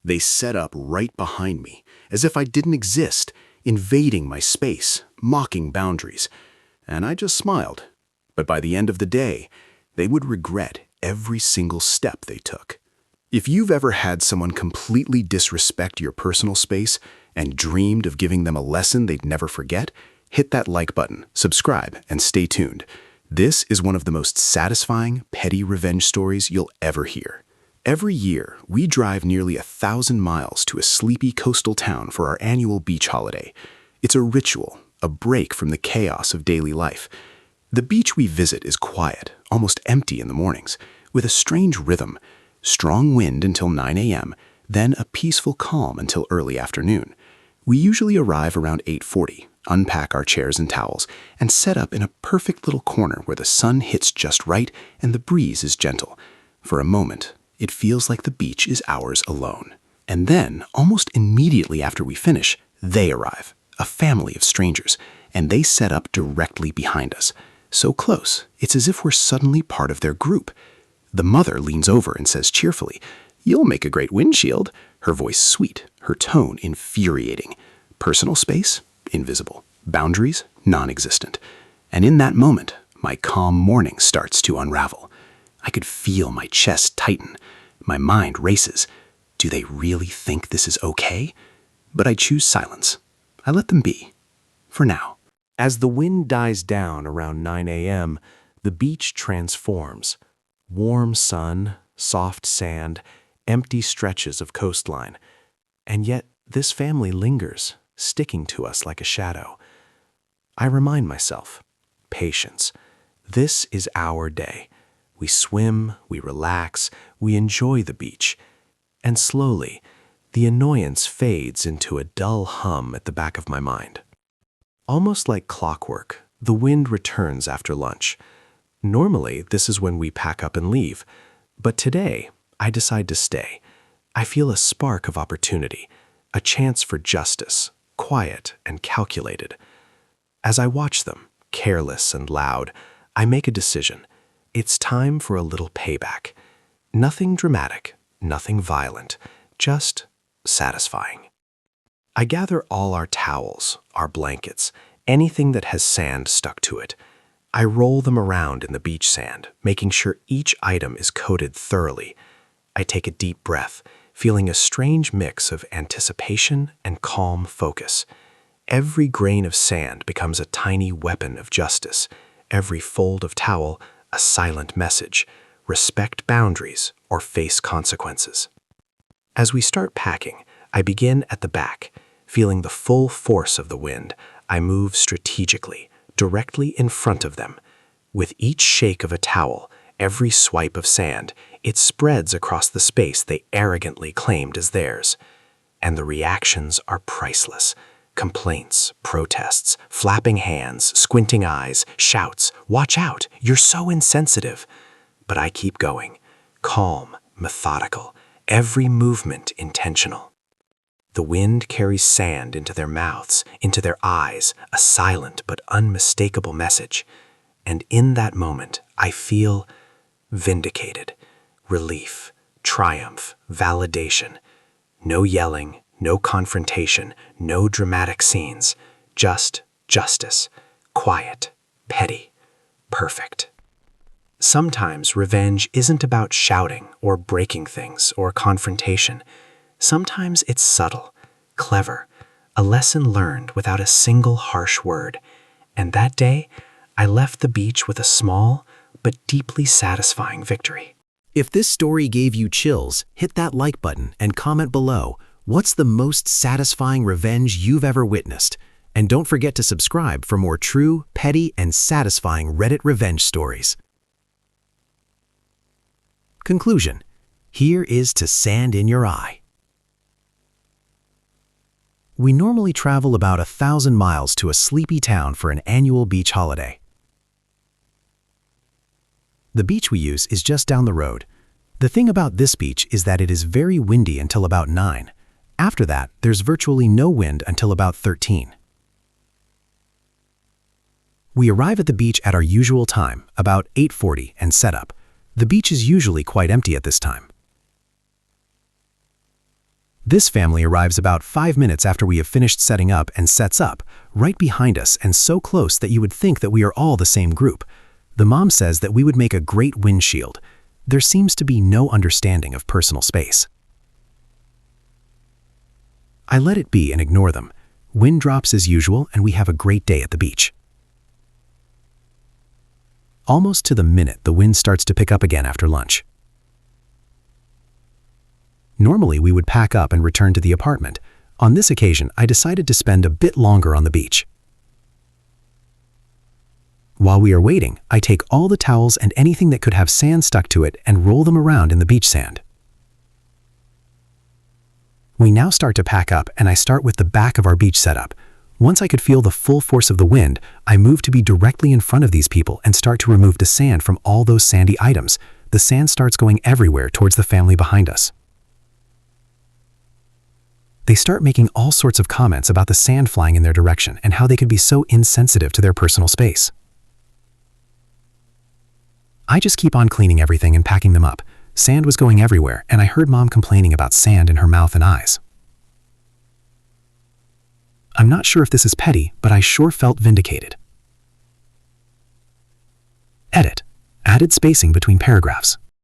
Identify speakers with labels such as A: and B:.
A: They set up right behind me, as if I didn't exist, invading my space, mocking boundaries. And I just smiled. But by the end of the day, they would regret every single step they took. If you've ever had someone completely disrespect your personal space and dreamed of giving them a lesson they'd never forget, hit that like button, subscribe, and stay tuned. This is one of the most satisfying, petty revenge stories you'll ever hear. Every year, we drive nearly 1,000 miles to a sleepy coastal town for our annual beach holiday. It's a ritual, a break from the chaos of daily life. The beach we visit is quiet, almost empty in the mornings, with a strange rhythm. Strong wind until 9 a.m., then a peaceful calm until early afternoon. We usually arrive around 8:40, unpack our chairs and towels, and set up in a perfect little corner where the sun hits just right and the breeze is gentle. For a moment, it feels like the beach is ours alone. And then, almost immediately after we finish, they arrive, a family of strangers, and they set up directly behind us. So close, it's as if we're suddenly part of their group. The mother leans over and says cheerfully, "You'll make a great windshield." Her voice sweet, her tone infuriating. Personal space? Invisible. Boundaries? Non-existent. And in that moment, my calm morning starts to unravel. I could feel my chest tighten. My mind races. Do they really think this is okay? But I choose silence. I let them be. For now. As the wind dies down around 9 a.m., the beach transforms. Warm sun, soft sand, empty stretches of coastline. And yet this family lingers, sticking to us like a shadow. I remind myself, patience. This is our day. We swim, we relax, we enjoy the beach. And slowly, the annoyance fades into a dull hum at the back of my mind. Almost like clockwork, the wind returns after lunch. Normally, this is when we pack up and leave, but today, I decide to stay. I feel a spark of opportunity, a chance for justice, quiet and calculated. As I watch them, careless and loud, I make a decision. It's time for a little payback. Nothing dramatic, nothing violent, just satisfying. I gather all our towels, our blankets, anything that has sand stuck to it. I roll them around in the beach sand, making sure each item is coated thoroughly. I take a deep breath, feeling a strange mix of anticipation and calm focus. Every grain of sand becomes a tiny weapon of justice. Every fold of towel, a silent message. Respect boundaries or face consequences. As we start packing, I begin at the back. Feeling the full force of the wind, I move strategically, directly in front of them. With each shake of a towel, every swipe of sand, it spreads across the space they arrogantly claimed as theirs. And the reactions are priceless. Complaints, protests, flapping hands, squinting eyes, shouts, "Watch out, you're so insensitive." But I keep going, calm, methodical, every movement intentional. The wind carries sand into their mouths, into their eyes, a silent but unmistakable message. And in that moment, I feel vindicated, relief, triumph, validation. No yelling, no confrontation, no dramatic scenes, just justice, quiet, petty, perfect. Sometimes revenge isn't about shouting or breaking things or confrontation. Sometimes it's subtle, clever, a lesson learned without a single harsh word. And that day, I left the beach with a small but deeply satisfying victory.
B: If this story gave you chills, hit that like button and comment below. What's the most satisfying revenge you've ever witnessed? And don't forget to subscribe for more true, petty, and satisfying Reddit revenge stories. Conclusion. Here is to sand in your eye. We normally travel about 1,000 miles to a sleepy town for an annual beach holiday. The beach we use is just down the road. The thing about this beach is that it is very windy until about 9. After that, there's virtually no wind until about 13. We arrive at the beach at our usual time, about 8:40, and set up. The beach is usually quite empty at this time. This family arrives about 5 minutes after we have finished setting up and sets up, right behind us and so close that you would think that we are all the same group. The mom says that we would make a great windshield. There seems to be no understanding of personal space. I let it be and ignore them. Wind drops as usual and we have a great day at the beach. Almost to the minute, the wind starts to pick up again after lunch. Normally, we would pack up and return to the apartment. On this occasion, I decided to spend a bit longer on the beach. While we are waiting, I take all the towels and anything that could have sand stuck to it and roll them around in the beach sand. We now start to pack up and I start with the back of our beach setup. Once I could feel the full force of the wind, I move to be directly in front of these people and start to remove the sand from all those sandy items. The sand starts going everywhere towards the family behind us. They start making all sorts of comments about the sand flying in their direction and how they could be so insensitive to their personal space. I just keep on cleaning everything and packing them up. Sand was going everywhere, and I heard Mom complaining about sand in her mouth and eyes. I'm not sure if this is petty, but I sure felt vindicated. Edit. Added spacing between paragraphs.